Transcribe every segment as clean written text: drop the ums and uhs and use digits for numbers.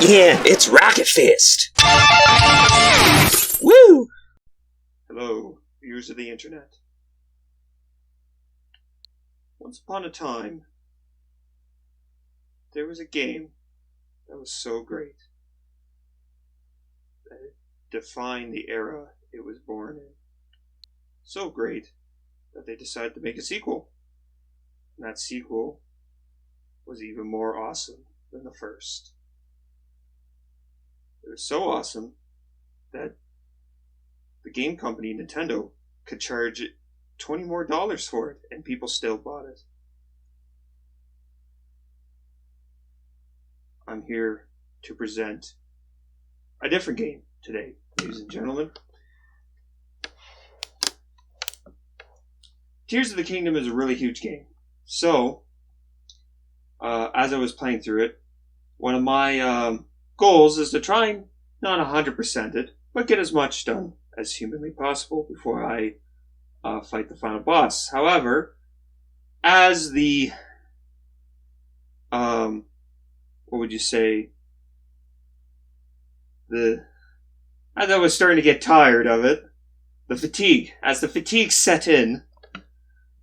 Yeah, it's Rocket Fist! Woo! Hello, viewers of the internet. Once upon a time, there was a game that was so great that it defined the era it was born in. So great that they decided to make a sequel. And that sequel was even more awesome than the first. It was so awesome that the game company, Nintendo, could charge $20 more for it, and people still bought it. I'm here to present a different game today, ladies and gentlemen. Tears of the Kingdom is a really huge game. So, as I was playing through it, one of my goals is to try and not 100% it, but get as much done as humanly possible before I fight the final boss. However, as the what would you say? As I was starting to get tired of it, as the fatigue set in,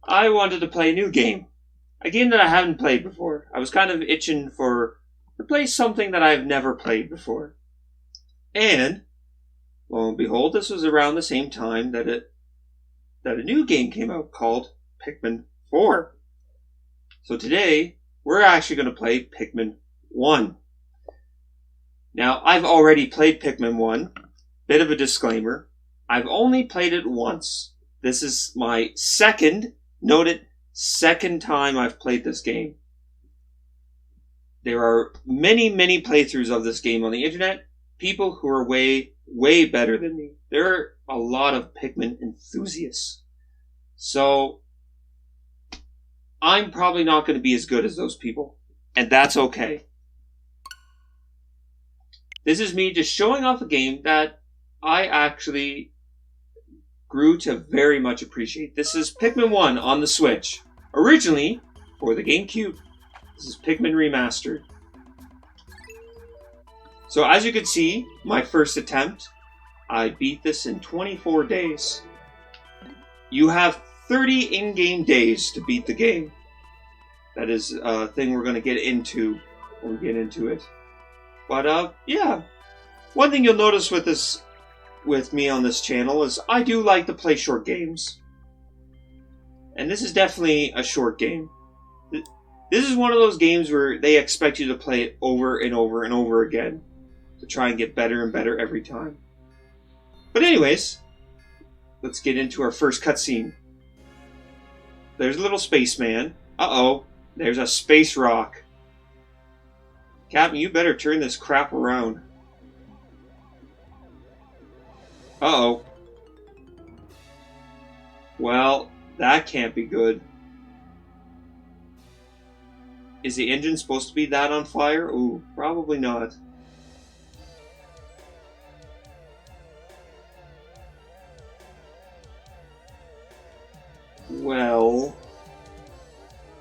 I wanted to play a new game. A game that I haven't played before. I was kind of itching to play something that I've never played before. And, lo and behold, this was around the same time that a new game came out called Pikmin 4. So today, we're actually going to play Pikmin 1. Now, I've already played Pikmin 1. Bit of a disclaimer. I've only played it once. This is my second time I've played this game. There are many, many playthroughs of this game on the internet. People who are way, way better than me. There are a lot of Pikmin enthusiasts. So, I'm probably not going to be as good as those people. And that's okay. This is me just showing off a game that I actually grew to very much appreciate. This is Pikmin 1 on the Switch. Originally, for the GameCube. This is Pikmin Remastered. So as you can see, my first attempt, I beat this in 24 days. You have 30 in-game days to beat the game. That is a thing we're going to get into when we get into it. But yeah, one thing you'll notice with me on this channel is I do like to play short games. And this is definitely a short game. This is one of those games where they expect you to play it over and over and over again to try and get better and better every time. But anyways, let's get into our first cutscene. There's a little spaceman. Uh-oh, there's a space rock. Captain, you better turn this crap around. Uh-oh. Well, that can't be good. Is the engine supposed to be that on fire? Ooh, probably not. Well,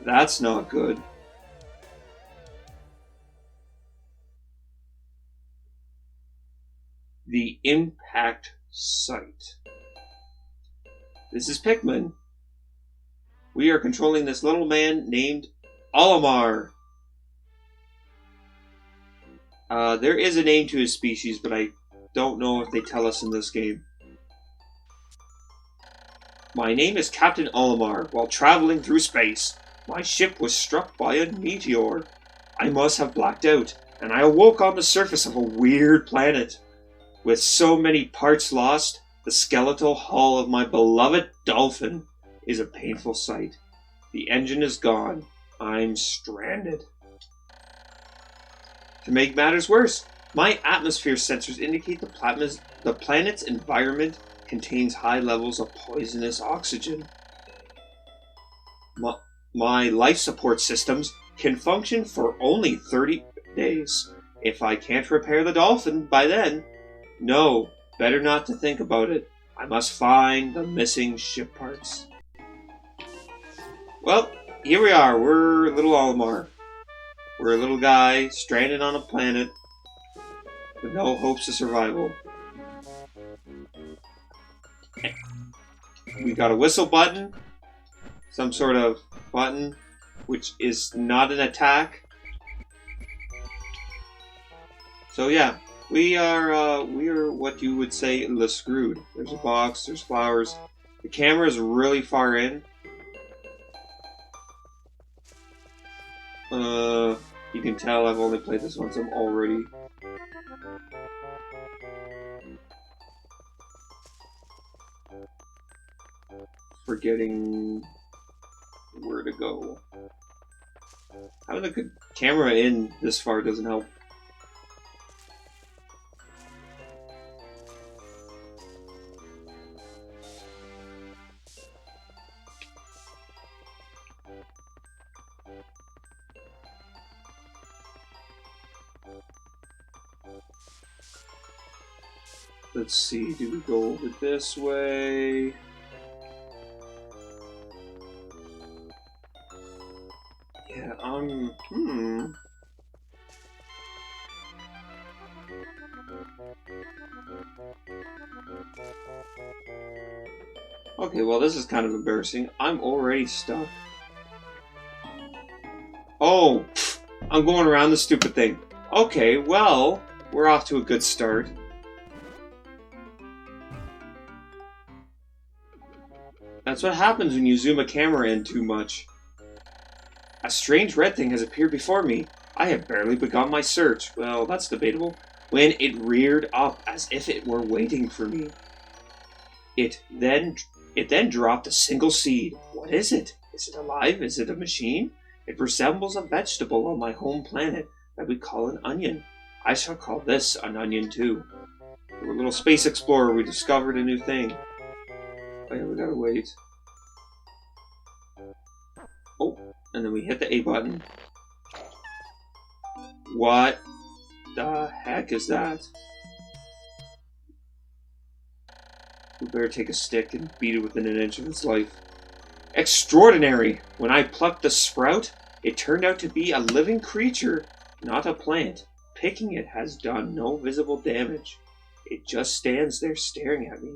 that's not good. The impact site. This is Pikmin. We are controlling this little man named Olimar. There is a name to his species, but I don't know if they tell us in this game. My name is Captain Olimar. While traveling through space, my ship was struck by a meteor. I must have blacked out, and I awoke on the surface of a weird planet. With so many parts lost, the skeletal hull of my beloved dolphin is a painful sight. The engine is gone. I'm stranded. To make matters worse, my atmosphere sensors indicate the planet's environment contains high levels of poisonous oxygen. My life support systems can function for only 30 days. If I can't repair the dolphin by then, no, better not to think about it. I must find the missing ship parts. Well, here we are. We're little Olimar. We're a little guy stranded on a planet with no hopes of survival. We got a whistle button, some sort of button, which is not an attack. So yeah, we are what you would say Le Screwed. There's a box, there's flowers. The camera is really far in. You can tell I've only played this once. I'm already forgetting where to go. Having the camera in this far doesn't help. Let's see, do we go over this way? Yeah, Okay, well this is kind of embarrassing. I'm already stuck. Oh, I'm going around the stupid thing. Okay, well, we're off to a good start. That's what happens when you zoom a camera in too much. A strange red thing has appeared before me. I have barely begun my search. Well, that's debatable. When it reared up as if it were waiting for me. It then dropped a single seed. What is it? Is it alive? Is it a machine? It resembles a vegetable on my home planet that we call an onion. I shall call this an onion too. We're a little space explorer. We discovered a new thing. Oh yeah, we gotta wait. Oh, and then we hit the A button. What the heck is that? We better take a stick and beat it within an inch of its life. Extraordinary! When I plucked the sprout, it turned out to be a living creature, not a plant. Picking it has done no visible damage. It just stands there staring at me.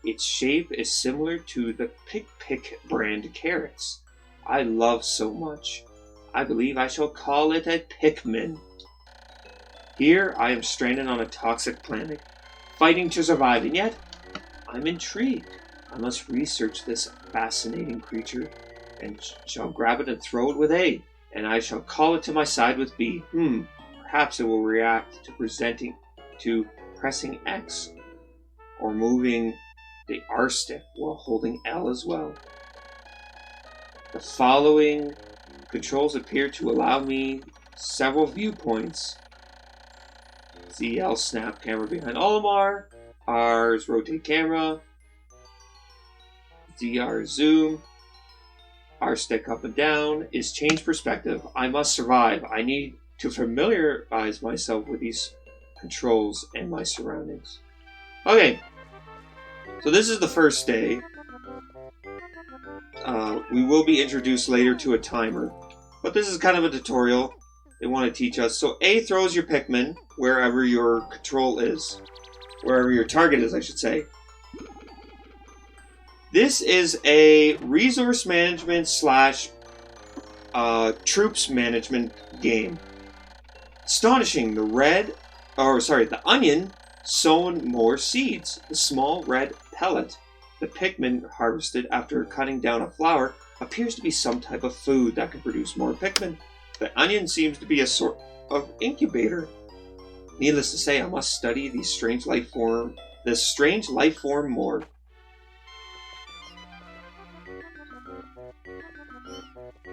Its shape is similar to the Pick brand carrots I love so much. I believe I shall call it a Pikmin. Here I am stranded on a toxic planet, fighting to survive, and yet I'm intrigued. I must research this fascinating creature, and shall grab it and throw it with A, and I shall call it to my side with B. Perhaps it will react to pressing X, or moving the R stick while holding L as well. The following controls appear to allow me several viewpoints. ZL snap camera behind Olimar, R's rotate camera, ZR zoom, R stick up and down, is change perspective. I must survive. I need to familiarize myself with these controls and my surroundings. Okay, so this is the first day. We will be introduced later to a timer, but this is kind of a tutorial they want to teach us. So A throws your Pikmin wherever your control is, wherever your target is, I should say. This is a resource management slash troops management game. Astonishing, the onion sown more seeds. The small red pellet the Pikmin harvested after cutting down a flower appears to be some type of food that can produce more Pikmin. The onion seems to be a sort of incubator. Needless to say, I must study this strange life form more.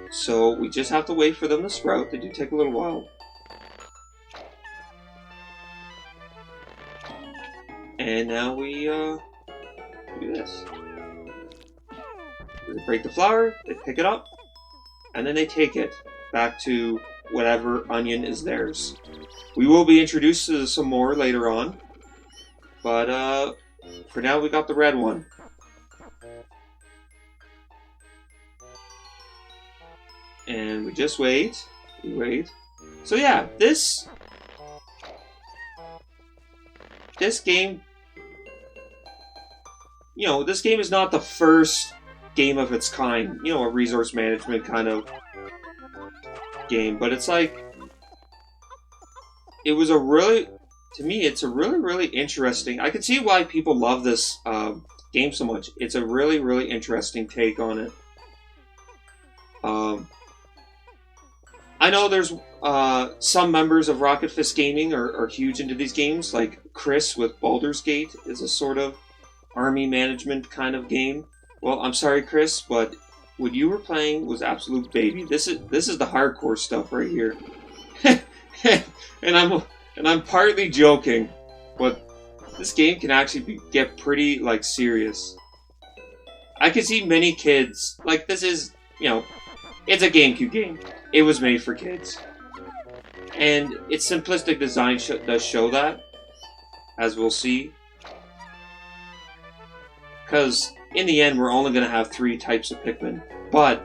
So we just have to wait for them to sprout. They do take a little while. And now we do this. They break the flower, they pick it up, and then they take it back to whatever onion is theirs. We will be introduced to some more later on, but for now we got the red one. And we just wait. We wait. So yeah, this this game, this game is not the first game of its kind, a resource management kind of game, but it's like, to me, it's a really, really interesting, I can see why people love this game so much. It's a really, really interesting take on it. I know there's some members of Rocket Fist Gaming are huge into these games, like Chris with Baldur's Gate is a sort of army management kind of game. Well, I'm sorry, Chris, but what you were playing was absolute baby. This is the hardcore stuff right here. and I'm partly joking, but this game can actually get pretty like serious. I can see many kids like this is, it's a GameCube game. It was made for kids. And its simplistic design does show that, as we'll see. Because, in the end, we're only going to have 3 types of Pikmin. But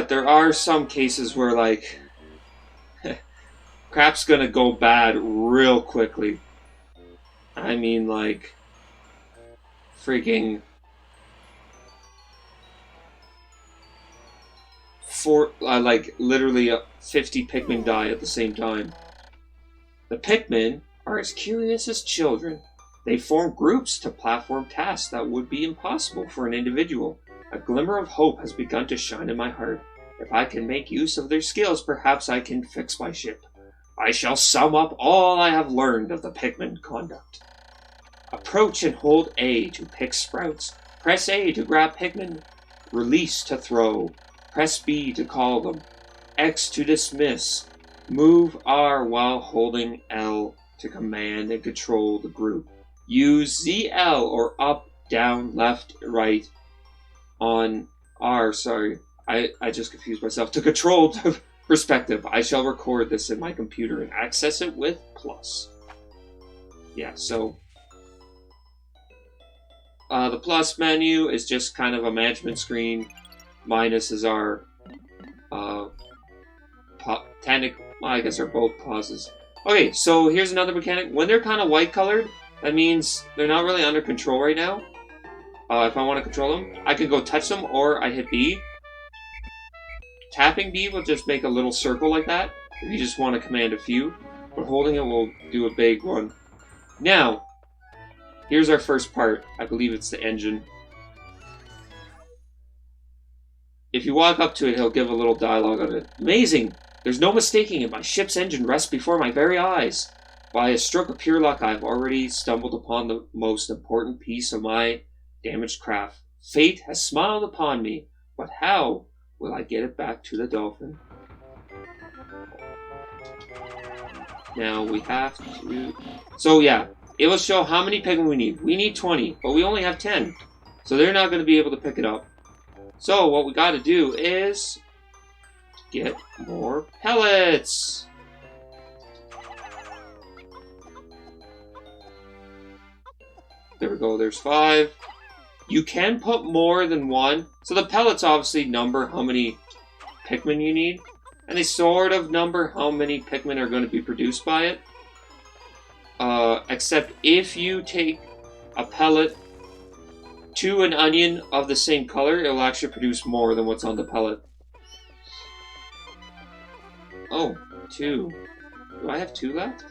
there are some cases where, like, crap's going to go bad real quickly. I mean, like, freaking... literally 50 Pikmin die at the same time. The Pikmin are as curious as children. They form groups to platform tasks that would be impossible for an individual. A glimmer of hope has begun to shine in my heart. If I can make use of their skills, perhaps I can fix my ship. I shall sum up all I have learned of the Pikmin conduct. Approach and hold A to pick sprouts. Press A to grab Pikmin. Release to throw. Press B to call them. X to dismiss. Move R while holding L to command and control the group. Use ZL or up, down, left, right on R, sorry. I just confused myself. To control the perspective. I shall record this in my computer and access it with plus. Yeah, so... the plus menu is just kind of a management screen. Minus is our I guess they're both pauses. Okay, so here's another mechanic. When they're kind of white colored, that means they're not really under control right now. If I want to control them, I can go touch them or I hit B. Tapping B will just make a little circle like that if you just want to command a few, but holding it will do a big one. Now, here's our first part. I believe it's the engine. If you walk up to it, he'll give a little dialogue on it. Amazing! There's no mistaking it. My ship's engine rests before my very eyes. By a stroke of pure luck, I've already stumbled upon the most important piece of my damaged craft. Fate has smiled upon me, but how will I get it back to the dolphin? Now we have to... So yeah, it will show how many Pikmin we need. We need 20, but we only have 10. So they're not going to be able to pick it up. So what we got to do is get more pellets. There we go, there's 5. You can put more than 1. So the pellets obviously number how many Pikmin you need. And they sort of number how many Pikmin are going to be produced by it. Except if you take a pellet to an onion of the same color, it will actually produce more than what's on the pellet. Oh, 2. Do I have 2 left?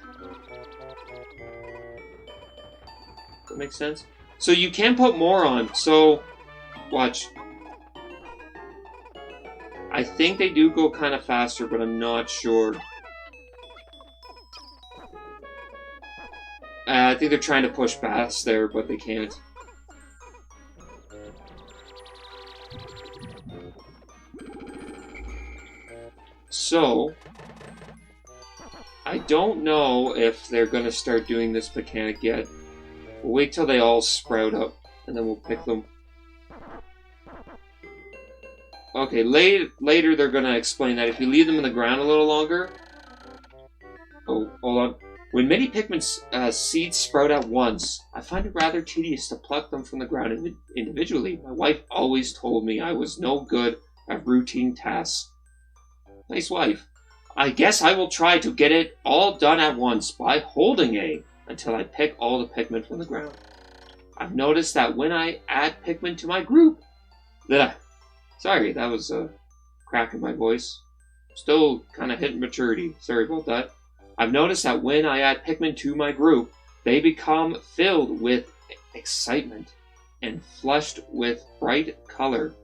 That makes sense. So you can put more on. So, watch. I think they do go kind of faster, but I'm not sure. I think they're trying to push past there, but they can't. So, I don't know if they're going to start doing this mechanic yet. We'll wait till they all sprout up, and then we'll pick them. Okay, later they're going to explain that if you leave them in the ground a little longer... Oh, hold on. When many Pikmin seeds sprout at once, I find it rather tedious to pluck them from the ground individually. My wife always told me I was no good at routine tasks. Nice wife. I guess I will try to get it all done at once by holding A until I pick all the Pikmin from the ground. I've noticed that when I add Pikmin to my group... Sorry, that was a crack in my voice. Still kind of hitting maturity. Sorry about that. I've noticed that when I add Pikmin to my group, they become filled with excitement and flushed with bright color.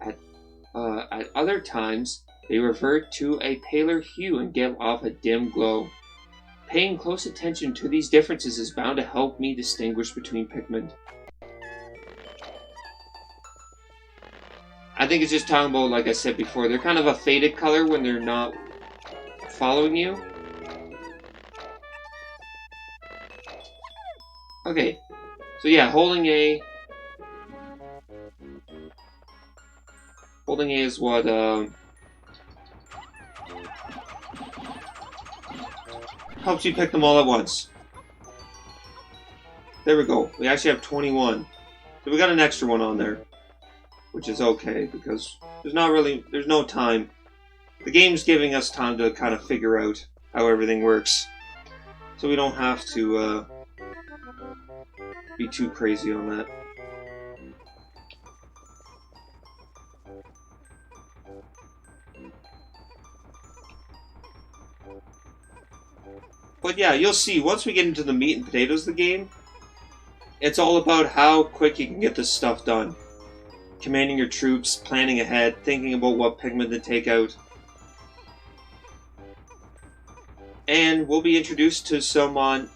At other times, they revert to a paler hue and give off a dim glow. Paying close attention to these differences is bound to help me distinguish between Pikmin. I think it's just talking about, like I said before, they're kind of a faded color when they're not following you. Okay, so yeah, holding A is what helps you pick them all at once. There we go. We actually have 21. So we got an extra one on there, which is okay because there's no time. The game's giving us time to kind of figure out how everything works, so we don't have to be too crazy on that. But yeah, you'll see, once we get into the meat and potatoes of the game, it's all about how quick you can get this stuff done. Commanding your troops, planning ahead, thinking about what Pikmin to take out. And we'll be introduced to some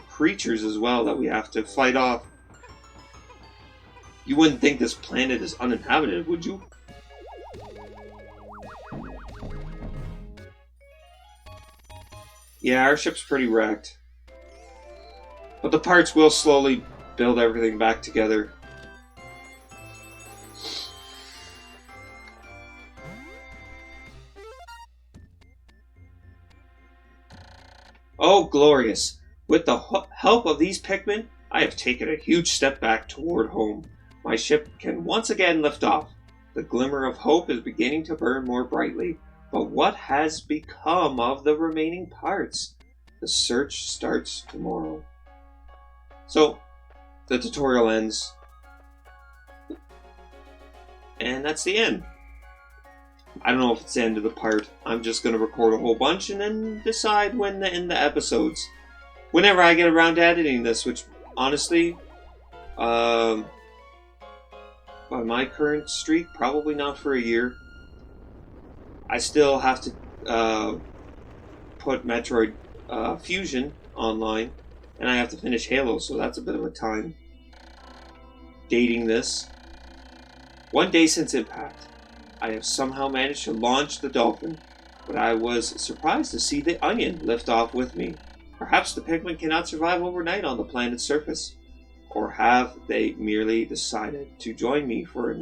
creatures as well that we have to fight off. You wouldn't think this planet is uninhabited, would you? Yeah, our ship's pretty wrecked. But the parts will slowly build everything back together. Oh, glorious! With the help of these Pikmin, I have taken a huge step back toward home. My ship can once again lift off. The glimmer of hope is beginning to burn more brightly. But what has become of the remaining parts? The search starts tomorrow. So, the tutorial ends. And that's the end. I don't know if it's the end of the part. I'm just going to record a whole bunch and then decide when to end the episodes. Whenever I get around to editing this, which, honestly, by my current streak, probably not for a year. I still have to put Metroid Fusion online, and I have to finish Halo, so that's a bit of a time dating this. One day since Impact, I have somehow managed to launch the Dolphin, but I was surprised to see the Onion lift off with me. Perhaps the Pikmin cannot survive overnight on the planet's surface, or have they merely decided to join me for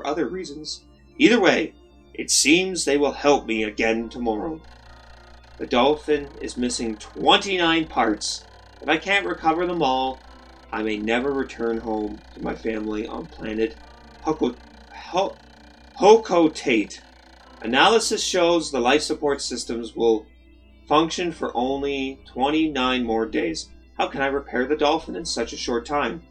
other reasons? Either way, it seems they will help me again tomorrow. The Dolphin is missing 29 parts. If I can't recover them all, I may never return home to my family on planet Hokotate. Analysis shows the life support systems will function for only 29 more days. How can I repair the Dolphin in such a short time?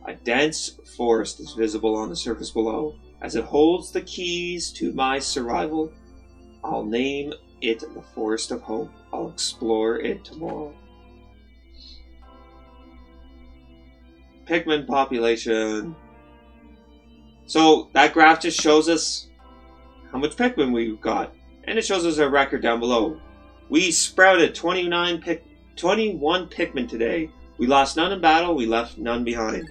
A dense forest is visible on the surface below. As it holds the keys to my survival, I'll name it the Forest of Hope. I'll explore it tomorrow. Pikmin population. So that graph just shows us how much Pikmin we've got. And it shows us our record down below. We sprouted 21 Pikmin today. We lost none in battle, we left none behind.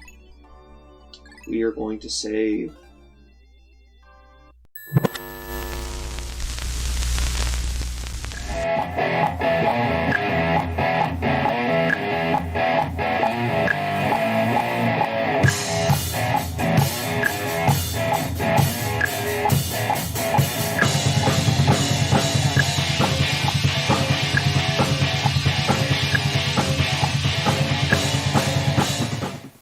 We are going to save